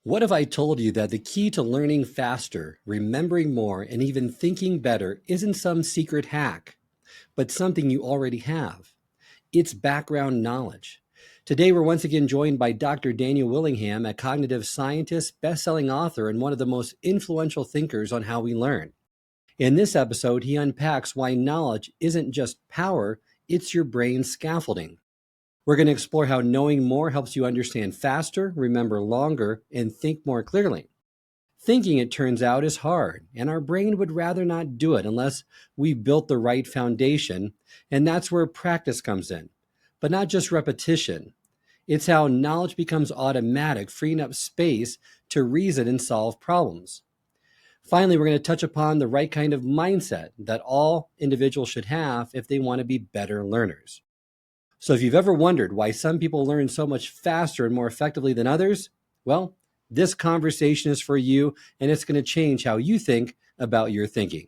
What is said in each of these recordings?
What if I told you that the key to learning faster, remembering more, and even thinking better isn't some secret hack, but something you already have? It's background knowledge. Today, we're once again joined by Dr. Daniel Willingham, a cognitive scientist, best-selling author, and one of the most influential thinkers on how we learn. In this episode, he unpacks why knowledge isn't just power, it's your brain's scaffolding. We're going to explore how knowing more helps you understand faster, remember longer, and think more clearly. Thinking, it turns out, is hard, and our brain would rather not do it unless we built the right foundation, and that's where practice comes in. But not just repetition. It's how knowledge becomes automatic, freeing up space to reason and solve problems. Finally, we're going to touch upon the right kind of mindset that all individuals should have if they want to be better learners. So if you've ever wondered why some people learn so much faster and more effectively than others, well, this conversation is for you, and it's going to change how you think about your thinking.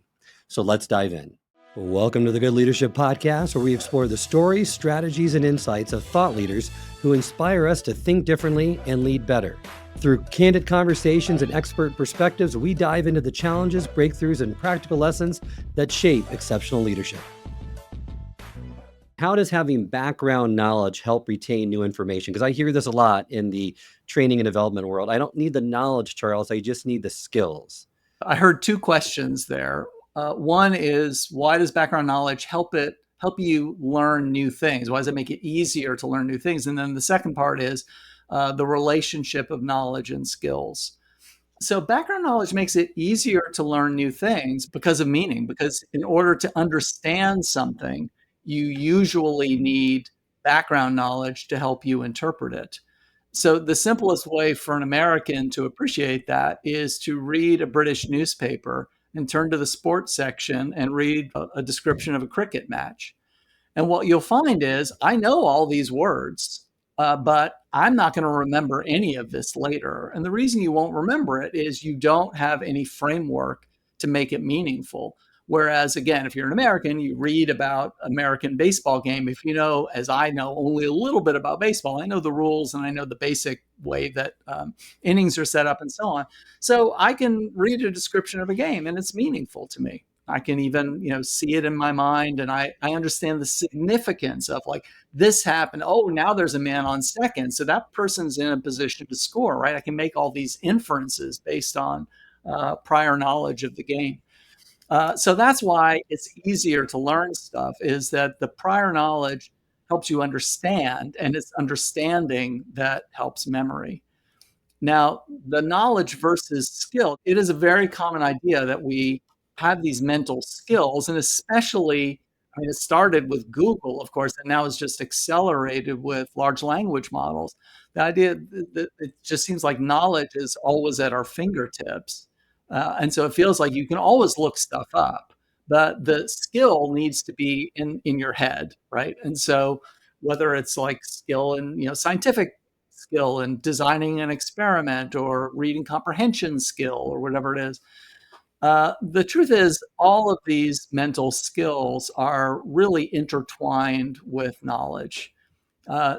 So let's dive in. Welcome to the Good Leadership Podcast, where we explore the stories, strategies, and insights of thought leaders who inspire us to think differently and lead better. Through candid conversations and expert perspectives, we dive into the challenges, breakthroughs, and practical lessons that shape exceptional leadership. How does having background knowledge help retain new information? Because I hear this a lot in the training and development world. I don't need the knowledge, Charles. I just need the skills. I heard two questions there. One is, why does background knowledge help you learn new things? Why does it make it easier to learn new things? And then the second part is the relationship of knowledge and skills. So background knowledge makes it easier to learn new things because of meaning, because in order to understand something, you usually need background knowledge to help you interpret it. So the simplest way for an American to appreciate that is to read a British newspaper and turn to the sports section and read a description of a cricket match. And what you'll find is, I know all these words, but I'm not going to remember any of this later. And the reason you won't remember it is you don't have any framework to make it meaningful. Whereas, again, if you're an American, you read about American baseball game. If you know, as I know, only a little bit about baseball, I know the rules and I know the basic way that innings are set up and so on. So I can read a description of a game and it's meaningful to me. I can even, see it in my mind, and I understand the significance of, like, this happened. Oh, now there's a man on second, so that person's in a position to score, right? I can make all these inferences based on prior knowledge of the game. So that's why it's easier to learn stuff, is that the prior knowledge helps you understand, and it's understanding that helps memory. Now, the knowledge versus skill, it is a very common idea that we have these mental skills, and especially, it started with Google, of course, and now it's just accelerated with large language models. The idea that it just seems like knowledge is always at our fingertips. And so it feels like you can always look stuff up, but the skill needs to be in your head, right? And so whether it's like skill in, scientific skill in designing an experiment, or reading comprehension skill, or whatever it is, the truth is, all of these mental skills are really intertwined with knowledge.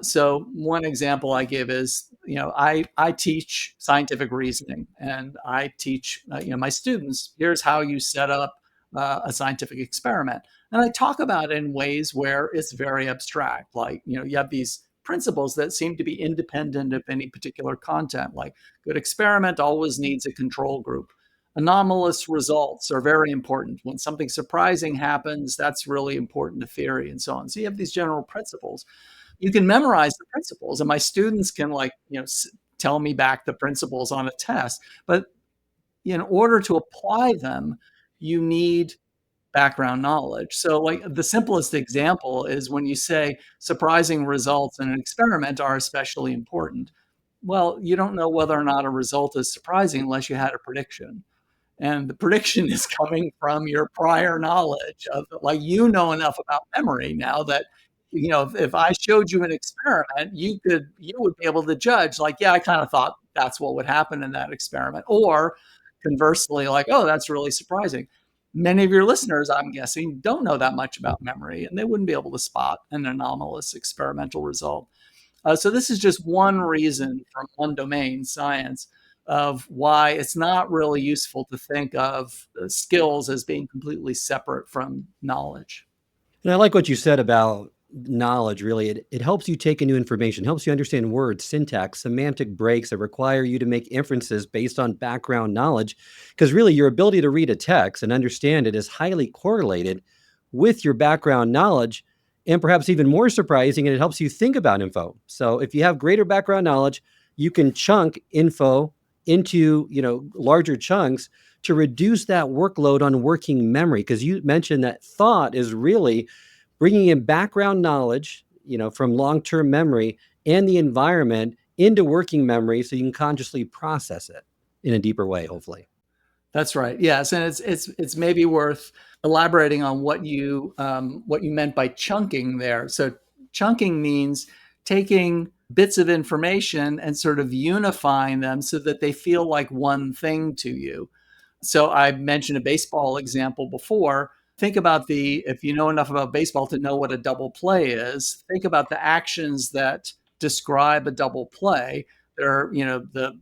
So one example I give is, I teach scientific reasoning, and I teach, my students, here's how you set up a scientific experiment. And I talk about it in ways where it's very abstract. Like, you have these principles that seem to be independent of any particular content, like good experiment always needs a control group. Anomalous results are very important. When something surprising happens, that's really important to theory, and so on. So you have these general principles. You can memorize the principles, and my students can, tell me back the principles on a test. But in order to apply them, you need background knowledge. So, like, the simplest example is when you say surprising results in an experiment are especially important. Well, you don't know whether or not a result is surprising unless you had a prediction. And the prediction is coming from your prior knowledge of, like, enough about memory now that, if I showed you an experiment, you would be able to judge, like, yeah, I kind of thought that's what would happen in that experiment. Or conversely, like, oh, that's really surprising. Many of your listeners, I'm guessing, don't know that much about memory, and they wouldn't be able to spot an anomalous experimental result. So this is just one reason from one domain, science, of why it's not really useful to think of skills as being completely separate from knowledge. And I like what you said about knowledge, really. It helps you take in new information, helps you understand words, syntax, semantic breaks that require you to make inferences based on background knowledge. Because really, your ability to read a text and understand it is highly correlated with your background knowledge. And perhaps even more surprising, it helps you think about info. So if you have greater background knowledge, you can chunk info into larger chunks to reduce that workload on working memory. Because you mentioned that thought is really bringing in background knowledge, from long-term memory and the environment into working memory so you can consciously process it in a deeper way, hopefully. That's right. Yes, and it's maybe worth elaborating on what you meant by chunking there. So chunking means taking bits of information and sort of unifying them so that they feel like one thing to you. So I mentioned a baseball example before. Think about if you know enough about baseball to know what a double play is, think about the actions that describe a double play. The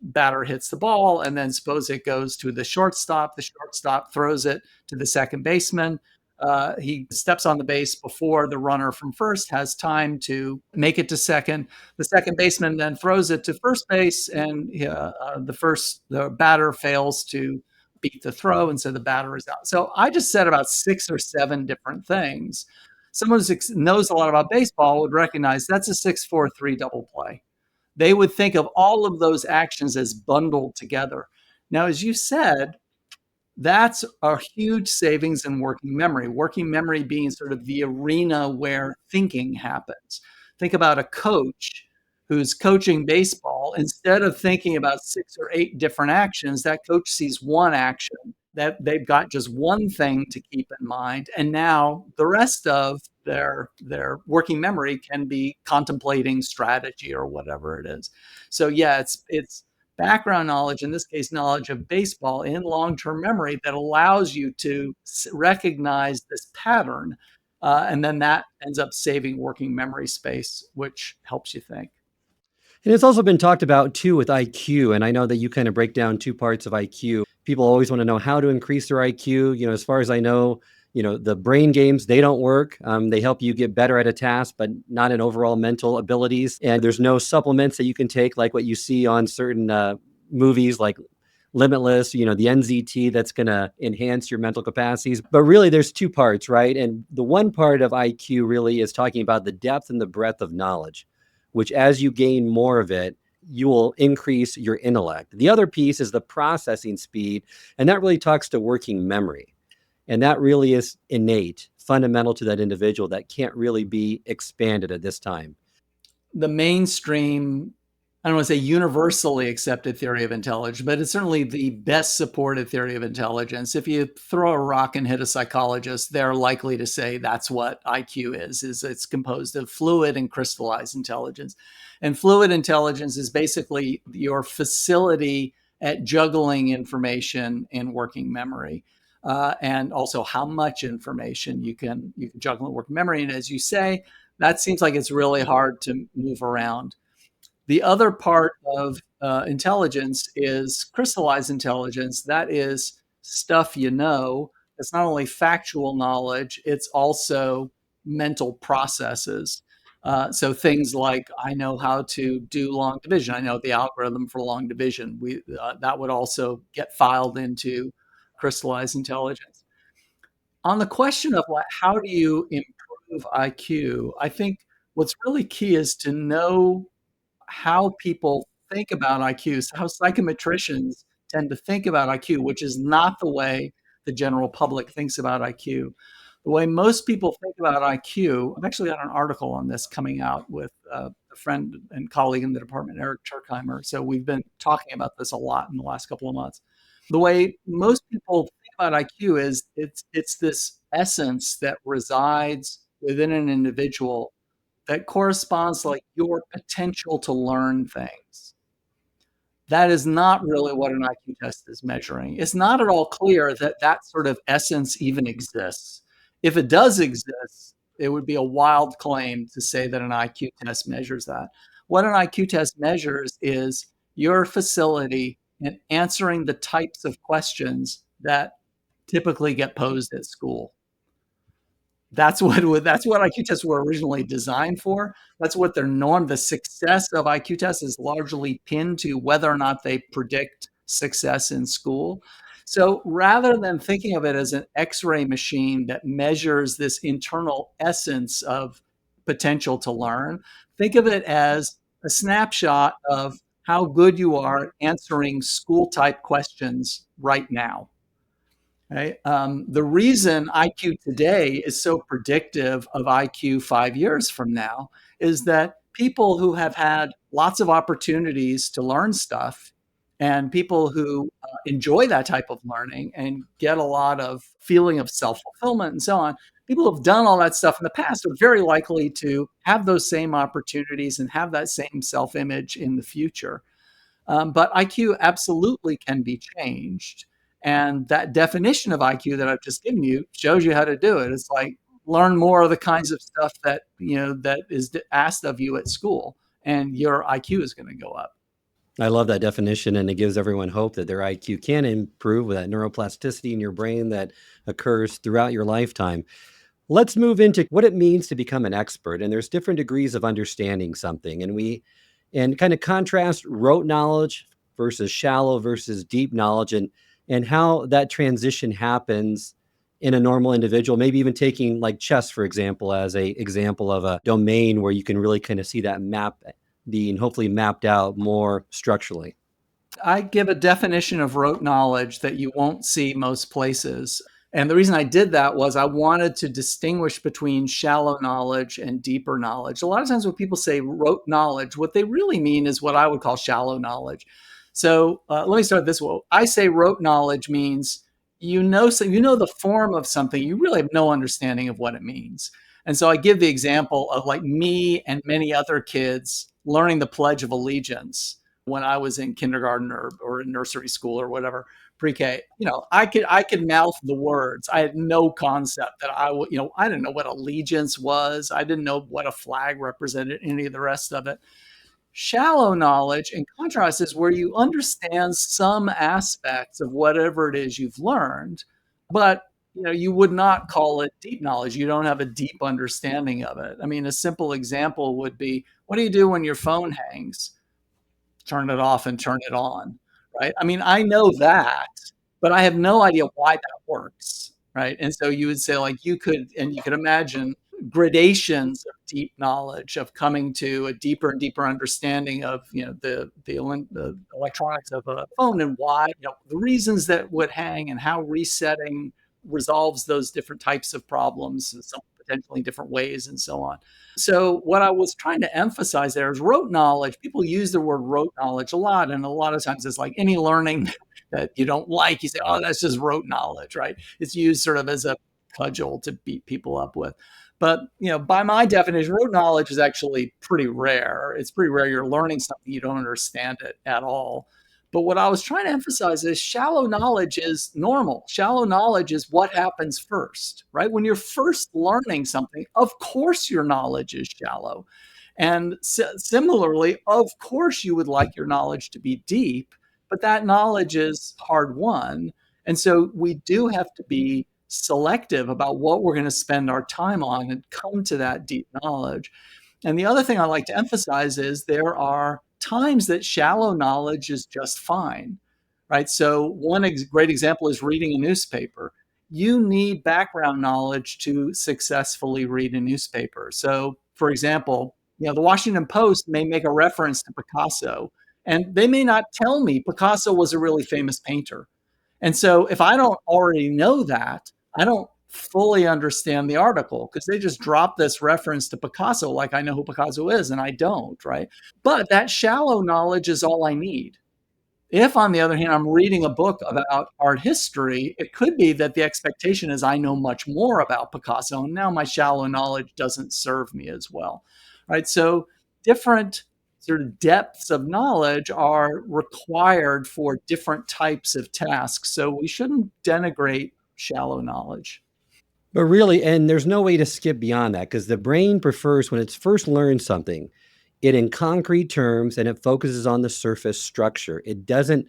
batter hits the ball, and then suppose it goes to the shortstop. The shortstop throws it to the second baseman. He steps on the base before the runner from first has time to make it to second. The second baseman then throws it to first base, and the batter fails to beat the throw, and so the batter is out. So I just said about 6 or 7 different things. Someone who knows a lot about baseball would recognize that's a 6-4-3 double play. They would think of all of those actions as bundled together. Now, as you said, that's a huge savings in working memory being sort of the arena where thinking happens. Think about a coach who's coaching baseball. Instead of thinking about 6 or 8 different actions, that coach sees one action, that they've got just one thing to keep in mind. And now the rest of their working memory can be contemplating strategy or whatever it is. So yeah, it's background knowledge, in this case, knowledge of baseball in long-term memory that allows you to recognize this pattern. And then that ends up saving working memory space, which helps you think. And it's also been talked about too with IQ. And I know that you kind of break down two parts of IQ. People always want to know how to increase their IQ. As far as I know, the brain games, they don't work. They help you get better at a task, but not in overall mental abilities. And there's no supplements that you can take like what you see on certain movies like Limitless, the NZT that's going to enhance your mental capacities. But really, there's two parts, right? And the one part of IQ really is talking about the depth and the breadth of knowledge, which as you gain more of it, you will increase your intellect. The other piece is the processing speed, and that really talks to working memory. And that really is innate, fundamental to that individual that can't really be expanded at this time. The mainstream, I don't want to say universally accepted theory of intelligence, but it's certainly the best supported theory of intelligence. If you throw a rock and hit a psychologist, they're likely to say that's what IQ is it's composed of fluid and crystallized intelligence. And fluid intelligence is basically your facility at juggling information in working memory. And also how much information you can juggle in working memory. And as you say, that seems like it's really hard to move around. The other part of intelligence is crystallized intelligence. That is stuff you know. It's not only factual knowledge, it's also mental processes. So things like I know how to do long division. I know the algorithm for long division. That would also get filed into crystallized intelligence. On the question of how do you improve IQ, I think what's really key is to know how people think about IQ, how psychometricians tend to think about IQ, which is not the way the general public thinks about IQ. The way most people think about IQ, I've actually got an article on this coming out with a friend and colleague in the department, Eric Turkheimer. So we've been talking about this a lot in the last couple of months. The way most people think about IQ is it's this essence that resides within an individual that corresponds to like your potential to learn things. That is not really what an IQ test is measuring. It's not at all clear that that sort of essence even exists. If it does exist, it would be a wild claim to say that an IQ test measures that. What an IQ test measures is your facility in answering the types of questions that typically get posed at school. That's what IQ tests were originally designed for. That's what they're known. The success of IQ tests is largely pinned to whether or not they predict success in school. So rather than thinking of it as an X-ray machine that measures this internal essence of potential to learn, think of it as a snapshot of how good you are answering school type questions right now. Right? The reason IQ today is so predictive of IQ 5 years from now is that people who have had lots of opportunities to learn stuff and people who enjoy that type of learning and get a lot of feeling of self-fulfillment and so on, people who've done all that stuff in the past are very likely to have those same opportunities and have that same self-image in the future. But IQ absolutely can be changed. And that definition of IQ that I've just given you shows you how to do it. It's like learn more of the kinds of stuff that that is asked of you at school, and your IQ is going to go up. I love that definition, and it gives everyone hope that their IQ can improve with that neuroplasticity in your brain that occurs throughout your lifetime. Let's move into what it means to become an expert. And there's different degrees of understanding something. And kind of contrast rote knowledge versus shallow versus deep knowledge, and how that transition happens in a normal individual, maybe even taking like chess, for example, as a example of a domain where you can really kind of see that map being hopefully mapped out more structurally. I give a definition of rote knowledge that you won't see most places. And the reason I did that was I wanted to distinguish between shallow knowledge and deeper knowledge. A lot of times when people say rote knowledge, what they really mean is what I would call shallow knowledge. So let me start this way. I say rote knowledge means you know the form of something, you really have no understanding of what it means. And so I give the example of like me and many other kids learning the Pledge of Allegiance when I was in kindergarten or in nursery school or whatever, pre-K. I could mouth the words. I had no concept that I didn't know what allegiance was. I didn't know what a flag represented, any of the rest of it. Shallow knowledge, in contrast, is where you understand some aspects of whatever it is you've learned, but you would not call it deep knowledge. You don't have a deep understanding of it. I mean, a simple example would be, what do you do when your phone hangs? Turn it off and turn it on, right? I mean, I know that, but I have no idea why that works, right? And so you would say, like, you could imagine gradations of deep knowledge, of coming to a deeper and deeper understanding of the electronics of a phone, and why, the reasons that would hang, and how resetting resolves those different types of problems in some potentially different ways, and so on. So what I was trying to emphasize there is rote knowledge. People use the word rote knowledge a lot, and a lot of times it's like any learning that you don't like, you say, "Oh, that's just rote knowledge," right? It's used sort of as a cudgel to beat people up with. But by my definition, rote knowledge is actually pretty rare. It's pretty rare you're learning something you don't understand it at all. But what I was trying to emphasize is shallow knowledge is normal. Shallow knowledge is what happens first, right? When you're first learning something, of course your knowledge is shallow. And similarly, of course you would like your knowledge to be deep, but that knowledge is hard won. And so we do have to be selective about what we're going to spend our time on and come to that deep knowledge. And the other thing I like to emphasize is there are times that shallow knowledge is just fine, right? So one great example is reading a newspaper. You need background knowledge to successfully read a newspaper. So, for example, the Washington Post may make a reference to Picasso, and they may not tell me Picasso was a really famous painter. And so if I don't already know that, I don't fully understand the article, because they just drop this reference to Picasso like I know who Picasso is, and I don't, right? But that shallow knowledge is all I need. If, on the other hand, I'm reading a book about art history, it could be that the expectation is I know much more about Picasso, and now my shallow knowledge doesn't serve me as well, right? So different sort of depths of knowledge are required for different types of tasks. So we shouldn't denigrate shallow knowledge. But really, and there's no way to skip beyond that, because the brain prefers when it's first learned something, it in concrete terms and it focuses on the surface structure. It doesn't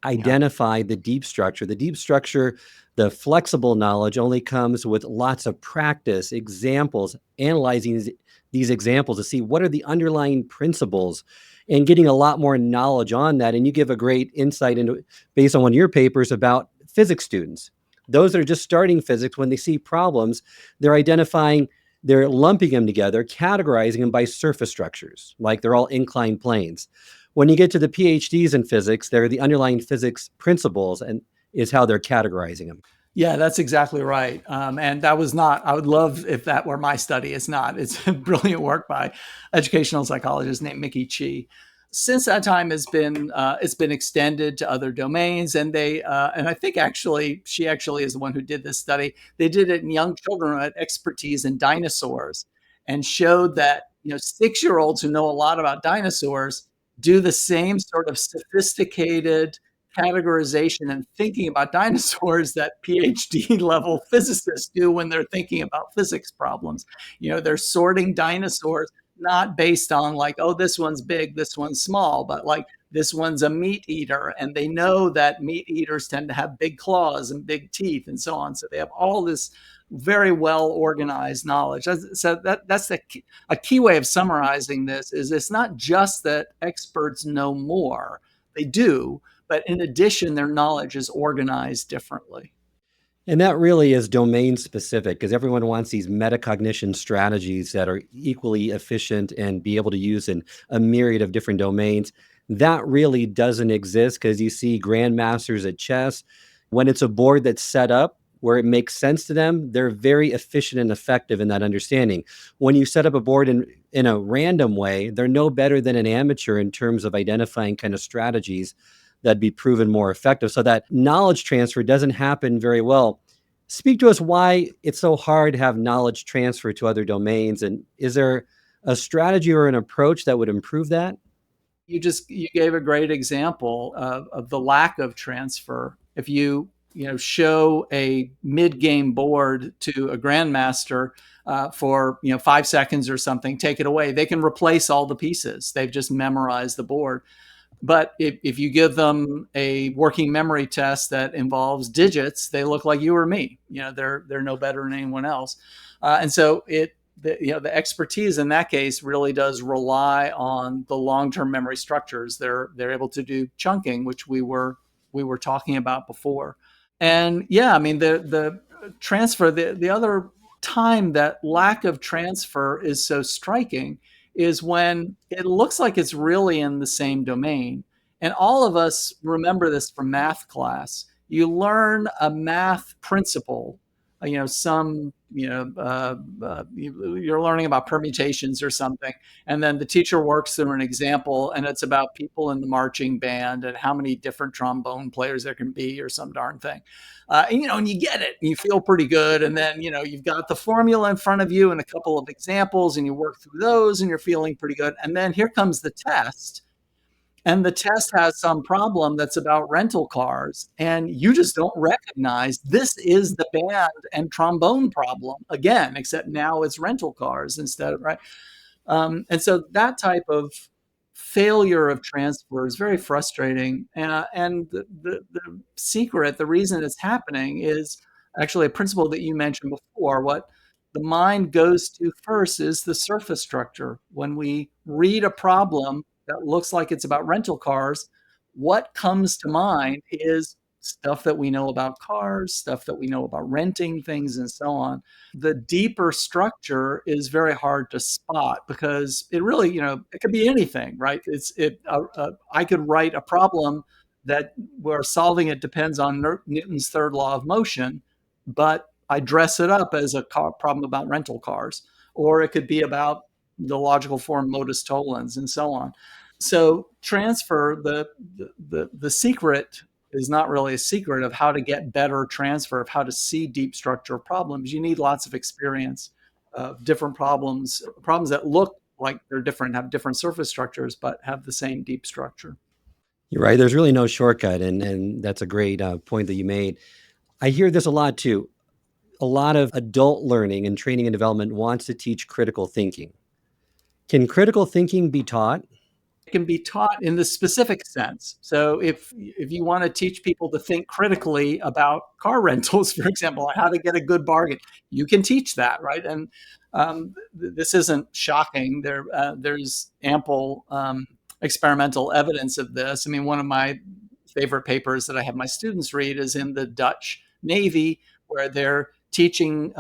Yeah. identify the deep structure. The deep structure, the flexible knowledge only comes with lots of practice, examples, analyzing these examples to see what are the underlying principles and getting a lot more knowledge on that. And you give a great insight into, based on one of your papers, about physics students. Those that are just starting physics, when they see problems, they're identifying, they're lumping them together, categorizing them by surface structures, like they're all inclined planes. When you get to the PhDs in physics, they're the underlying physics principles and is how they're categorizing them. Yeah, that's exactly right. And that was not, I would love if that were my study. It's not. It's brilliant work by educational psychologist named Mickey Chi. Since that time it's been extended to other domains, and and I think actually she actually is the one who did this study. They did it in young children who had expertise in dinosaurs, and showed that 6-year-olds who know a lot about dinosaurs do the same sort of sophisticated categorization and thinking about dinosaurs that PhD level physicists do when they're thinking about physics problems. They're sorting dinosaurs not based on like, oh, this one's big, this one's small, but like this one's a meat eater. And they know that meat eaters tend to have big claws and big teeth and so on. So they have all this very well organized knowledge. So that's a key way of summarizing this is it's not just that experts know more, they do, but in addition, their knowledge is organized differently. And that really is domain specific because everyone wants these metacognition strategies that are equally efficient and be able to use in a myriad of different domains. That really doesn't exist because you see grandmasters at chess, when it's a board that's set up where it makes sense to them, they're very efficient and effective in that understanding. When you set up a board in a random way, they're no better than an amateur in terms of identifying kind of strategies that'd be proven more effective. So that knowledge transfer doesn't happen very well. Speak to us why it's so hard to have knowledge transfer to other domains. And is there a strategy or an approach that would improve that? You gave a great example of the lack of transfer. If show a mid game board to a grandmaster for 5 seconds or something, take it away. They can replace all the pieces. They've just memorized the board. But if you give them a working memory test that involves digits, they look like you or me. They're no better than anyone else. And so the expertise in that case really does rely on the long-term memory structures. They're able to do chunking, which we were talking about before. And yeah, I mean the transfer, the other time that lack of transfer is so striking is when it looks like it's really in the same domain. And all of us remember this from math class. You learn a math principle, you're learning about permutations or something. And then the teacher works through an example and it's about people in the marching band and how many different trombone players there can be or some darn thing. And you get it, and you feel pretty good. And then, you've got the formula in front of you and a couple of examples and you work through those and you're feeling pretty good. And then here comes the test. And the test has some problem that's about rental cars, and you just don't recognize this is the band and trombone problem again, except now it's rental cars instead of, right? And so that type of failure of transfer is very frustrating. And the secret, the reason it's happening is actually a principle that you mentioned before. What the mind goes to first is the surface structure. When we read a problem that looks like it's about rental cars, what comes to mind is stuff that we know about cars, stuff that we know about renting things, and so on. The deeper structure is very hard to spot because it really, it could be anything, right? I could write a problem that where solving it depends on Newton's third law of motion, but I dress it up as a problem about rental cars, or it could be about the logical form modus tollens and so on. So transfer, the secret is not really a secret of how to get better transfer, of how to see deep structure problems. You need lots of experience of different problems that look like they're different, have different surface structures, but have the same deep structure. You're right. There's really no shortcut. And that's a great point that you made. I hear this a lot too. A lot of adult learning and training and development wants to teach critical thinking. Can critical thinking be taught? Can be taught in the specific sense. So if you want to teach people to think critically about car rentals, for example, how to get a good bargain, you can teach that, right? And this isn't shocking. There's ample experimental evidence of this. I mean, one of my favorite papers that I have my students read is in the Dutch Navy, where they're teaching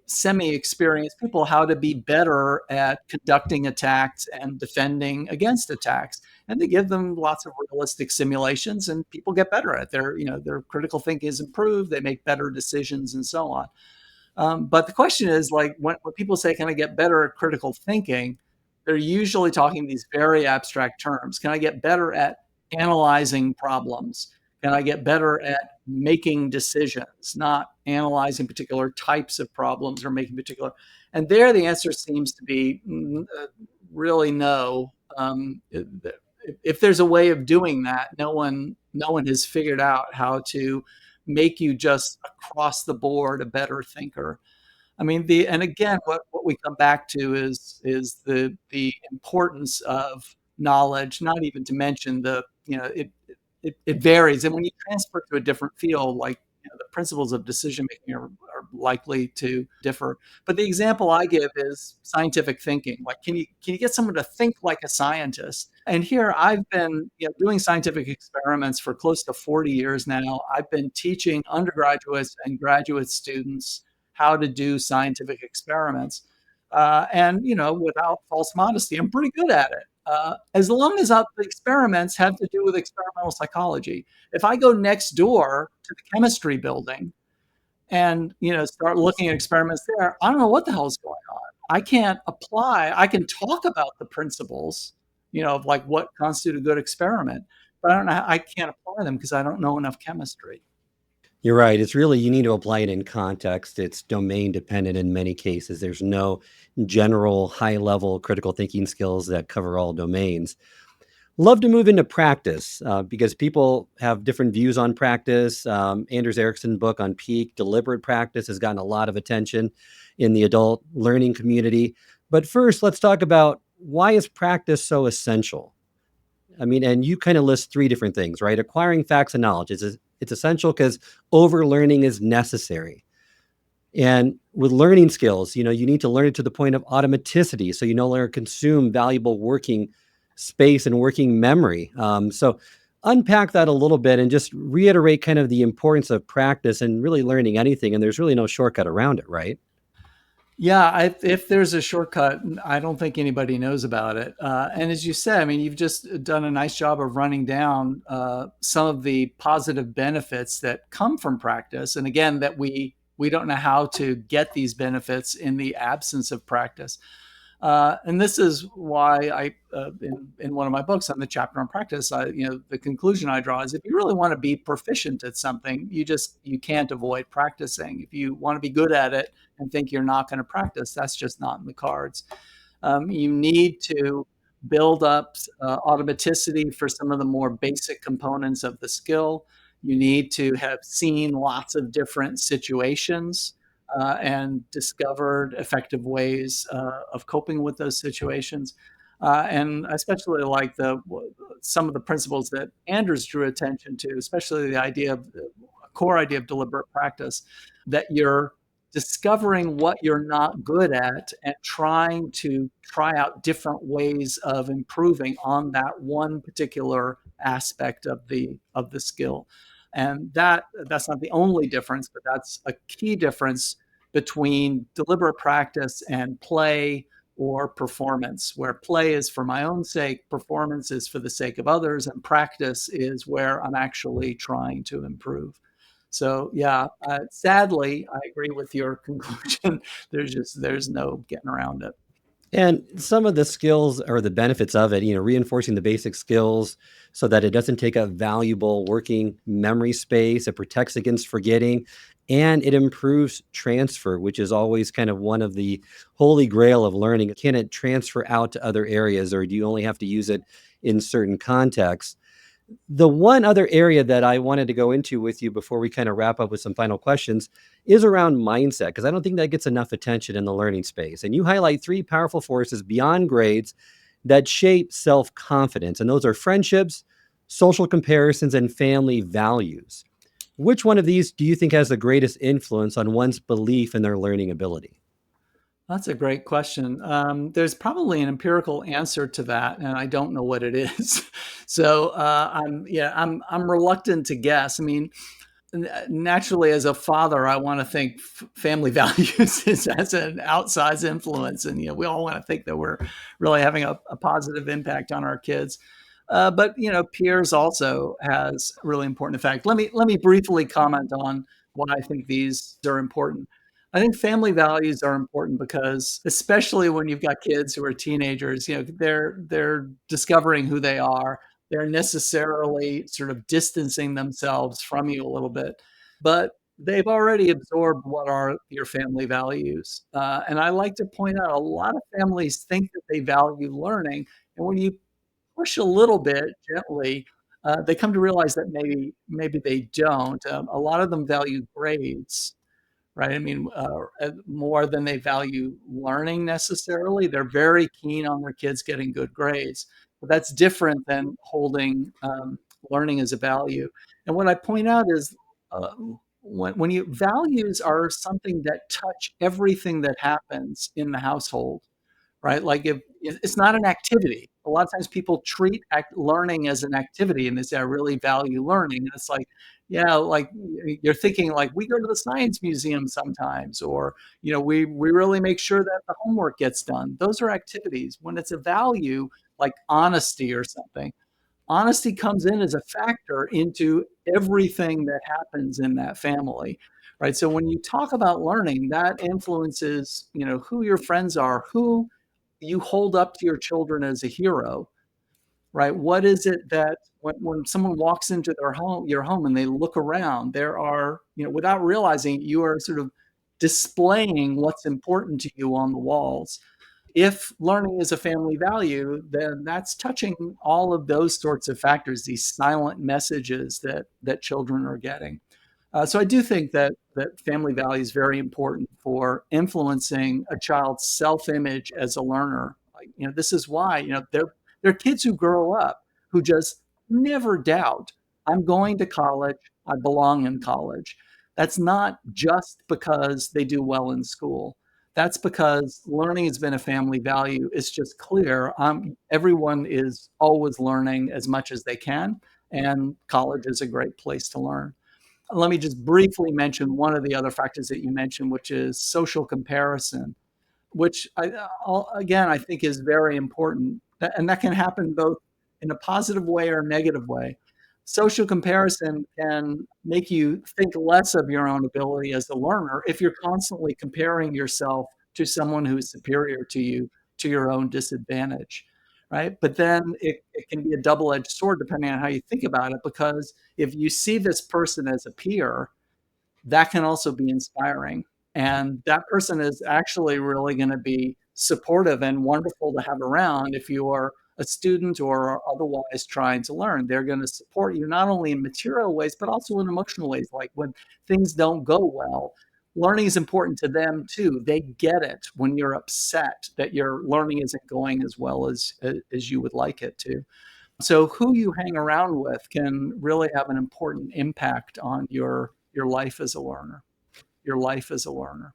semi-experienced people how to be better at conducting attacks and defending against attacks. And they give them lots of realistic simulations, and people get better at it. Their critical thinking is improved. They make better decisions, and so on. But the question is, like, when people say, "Can I get better at critical thinking?" They're usually talking these very abstract terms. Can I get better at analyzing problems? Can I get better at making decisions, not analyzing particular types of problems or making particular? And there, the answer seems to be really no. If there's a way of doing that, no one has figured out how to make you just across the board a better thinker. I mean, and again, what we come back to is the importance of knowledge. Not even to mention it varies, and when you transfer to a different field, like the principles of decision making are likely to differ. But the example I give is scientific thinking. Like, can you get someone to think like a scientist? And here I've been doing scientific experiments for close to 40 years now. I've been teaching undergraduates and graduate students how to do scientific experiments. And without false modesty, I'm pretty good at it. As long as the experiments have to do with experimental psychology. If I go next door to the chemistry building and start looking at experiments there, I don't know what the hell is going on. I can't apply. I can talk about the principles, of like what constitute a good experiment, but I don't know. I can't apply them because I don't know enough chemistry. You're right. It's really, you need to apply it in context. It's domain dependent in many cases. There's no general high level critical thinking skills that cover all domains. Love to move into practice because people have different views on practice. Anders Ericsson's book on peak deliberate practice has gotten a lot of attention in the adult learning community. But first, let's talk about, why is practice so essential? I mean, and you kind of list three different things, right? Acquiring facts and knowledge is, it's essential because overlearning is necessary. And with learning skills, you need to learn it to the point of automaticity, so you no longer consume valuable working space and working memory. So unpack that a little bit and just reiterate kind of the importance of practice and really learning anything. And there's really no shortcut around it, right? Yeah, if there's a shortcut, I don't think anybody knows about it. And as you said, I mean, you've just done a nice job of running down some of the positive benefits that come from practice. And again, that we don't know how to get these benefits in the absence of practice. And this is why in one of my books on the chapter on practice, the conclusion I draw is, if you really want to be proficient at something, you can't avoid practicing. If you want to be good at it and think you're not going to practice, that's just not in the cards. You need to build up automaticity for some of the more basic components of the skill. You need to have seen lots of different situations and discovered effective ways of coping with those situations. And I especially like some of the principles that Anders drew attention to, especially the core idea of deliberate practice, that you're discovering what you're not good at and trying to try out different ways of improving on that one particular aspect of the skill. And that's not the only difference, but that's a key difference between deliberate practice and play or performance, where play is for my own sake, performance is for the sake of others, and practice is where I'm actually trying to improve. So yeah, sadly, I agree with your conclusion. There's no getting around it. And some of the skills or the benefits of it, reinforcing the basic skills so that it doesn't take up valuable working memory space, it protects against forgetting, and it improves transfer, which is always kind of one of the holy grail of learning. Can it transfer out to other areas, or do you only have to use it in certain contexts? The one other area that I wanted to go into with you before we kind of wrap up with some final questions is around mindset, because I don't think that gets enough attention in the learning space. And you highlight three powerful forces beyond grades that shape self confidence, and those are friendships, social comparisons, and family values. Which one of these do you think has the greatest influence on one's belief in their learning ability? That's a great question. There's probably an empirical answer to that, and I don't know what it is. So I'm reluctant to guess. I mean, naturally, as a father, I want to think family values is as an outsized influence, and we all want to think that we're really having a positive impact on our kids. But peers also has a really important effect. Let me briefly comment on why I think these are important. I think family values are important because, especially when you've got kids who are teenagers, they're discovering who they are. They're necessarily sort of distancing themselves from you a little bit, but they've already absorbed what are your family values. And I like to point out a lot of families think that they value learning, and when you push a little bit gently, they come to realize that maybe they don't. A lot of them value grades, right? I mean, more than they value learning necessarily. They're very keen on their kids getting good grades, but that's different than holding learning as a value. And what I point out is when you values are something that touch everything that happens in the household, right? Like if it's not an activity. A lot of times people treat learning as an activity and they say, I really value learning. And it's like, yeah, like you're thinking like we go to the science museum sometimes, or, we really make sure that the homework gets done. Those are activities. When it's a value like honesty or something, honesty comes in as a factor into everything that happens in that family, right? So when you talk about learning, that influences who your friends are, who you hold up to your children as a hero, right? What is it that when someone walks into your home and they look around, there are, without realizing, you are sort of displaying what's important to you on the walls. If learning is a family value, then that's touching all of those sorts of factors, these silent messages that children are getting. So I do think that family value is very important for influencing a child's self-image as a learner. Like, this is why, there are kids who grow up who just never doubt, I'm going to college, I belong in college. That's not just because they do well in school. That's because learning has been a family value. It's just clear. Everyone is always learning as much as they can, and college is a great place to learn. Let me just briefly mention one of the other factors that you mentioned, which is social comparison, which again, I think is very important. And that can happen both in a positive way or a negative way. Social comparison can make you think less of your own ability as a learner if you're constantly comparing yourself to someone who's superior to you, to your own disadvantage, right? But then it can be a double-edged sword depending on how you think about it, because if you see this person as a peer, that can also be inspiring. And that person is actually really going to be supportive and wonderful to have around if you are a student or otherwise trying to learn. They're going to support you not only in material ways, but also in emotional ways. Like when things don't go well, learning is important to them too. They get it when you're upset that your learning isn't going as well as you would like it to. So who you hang around with can really have an important impact on your life as a learner. Your life as a learner.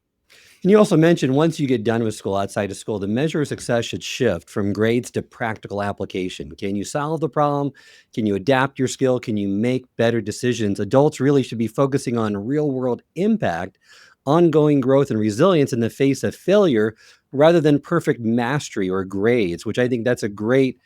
And you also mentioned once you get done with school, outside of school, the measure of success should shift from grades to practical application. Can you solve the problem? Can you adapt your skill? Can you make better decisions? Adults really should be focusing on real world impact, ongoing growth, and resilience in the face of failure rather than perfect mastery or grades, which I think that's a great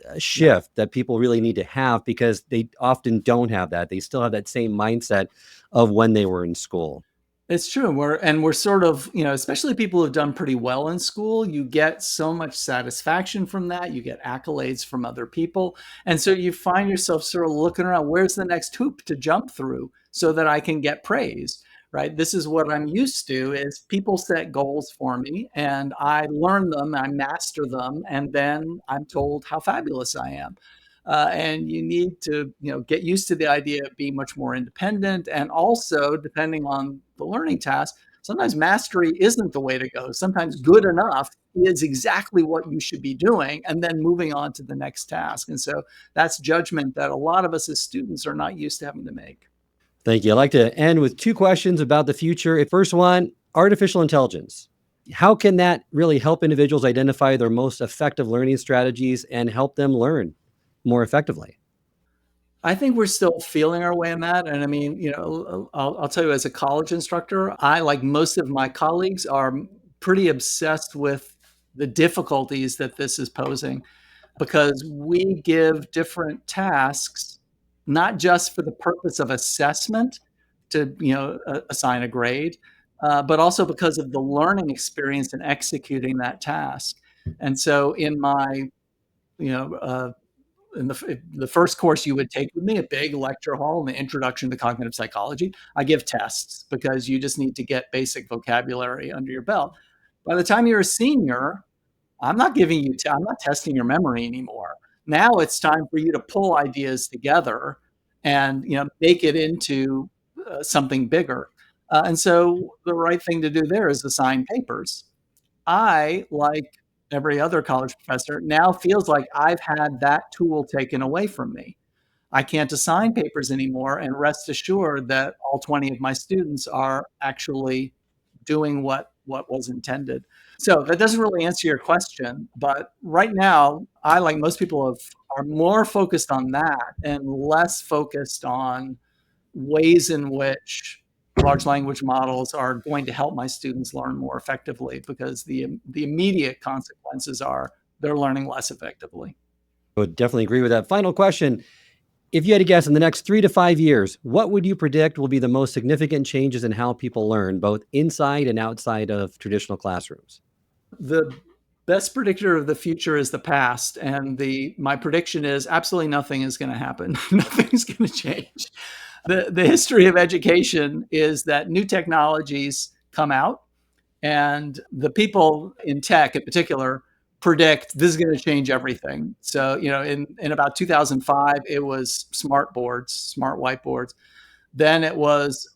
Yeah. shift that people really need to have because they often don't have that. They still have that same mindset of when they were in school. It's true. We're sort of, especially people who've done pretty well in school, you get so much satisfaction from that. You get accolades from other people. And so you find yourself sort of looking around, where's the next hoop to jump through so that I can get praise, right? This is what I'm used to is people set goals for me and I learn them, I master them, and then I'm told how fabulous I am. And you need to, get used to the idea of being much more independent. And also, depending on the learning task, sometimes mastery isn't the way to go. Sometimes good enough is exactly what you should be doing, and then moving on to the next task. And so that's judgment that a lot of us as students are not used to having to make. Thank you. I'd like to end with two questions about the future. First one, artificial intelligence. How can that really help individuals identify their most effective learning strategies and help them learn more effectively? I think we're still feeling our way in that. And I mean, I'll tell you, as a college instructor, I, like most of my colleagues, are pretty obsessed with the difficulties that this is posing, because we give different tasks, not just for the purpose of assessment to, assign a grade, but also because of the learning experience in executing that task. And so in my, you know, in the first course you would take with me, a big lecture hall in the introduction to cognitive psychology, I give tests because you just need to get basic vocabulary under your belt. By the time you're a senior, I'm not giving you, I'm not testing your memory anymore. Now it's time for you to pull ideas together and, make it into something bigger. And so the right thing to do there is assign papers. I, like every other college professor, now feels like I've had that tool taken away from me. I can't assign papers anymore, and rest assured that all 20 of my students are actually doing what was intended. So that doesn't really answer your question, but right now, I, like most people, are more focused on that and less focused on ways in which large language models are going to help my students learn more effectively, because the immediate consequences are they're learning less effectively. I would definitely agree with that. Final question. If you had to guess in the next 3 to 5 years, what would you predict will be the most significant changes in how people learn, both inside and outside of traditional classrooms? The best predictor of the future is the past, and my prediction is absolutely nothing is going to happen. Nothing's going to change. The history of education is that new technologies come out, and the people in tech in particular predict this is going to change everything. So, in about 2005, it was smart boards, smart whiteboards. Then it was,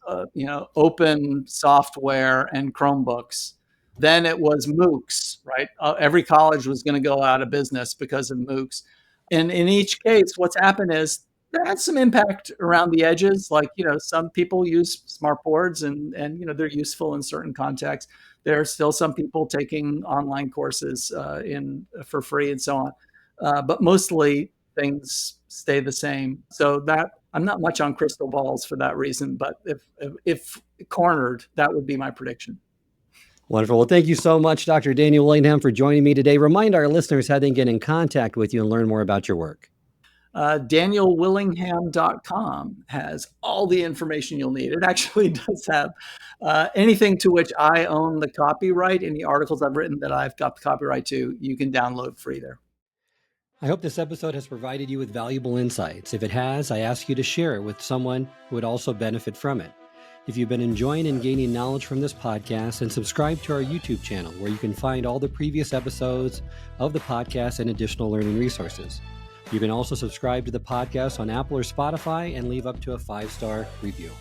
open software and Chromebooks. Then it was MOOCs, right? Every college was going to go out of business because of MOOCs. And in each case, what's happened is there had some impact around the edges. Like, some people use smart boards, and they're useful in certain contexts. There are still some people taking online courses for free and so on. But mostly things stay the same. So that I'm not much on crystal balls for that reason. But if cornered, that would be my prediction. Wonderful. Well, thank you so much, Dr. Daniel Willingham, for joining me today. Remind our listeners how they can get in contact with you and learn more about your work. DanielWillingham.com has all the information you'll need. It actually does have anything to which I own the copyright. Any articles I've written that I've got the copyright to, you can download free there. I hope this episode has provided you with valuable insights. If it has, I ask you to share it with someone who would also benefit from it. If you've been enjoying and gaining knowledge from this podcast, then subscribe to our YouTube channel, where you can find all the previous episodes of the podcast and additional learning resources. You can also subscribe to the podcast on Apple or Spotify and leave up to a 5-star review.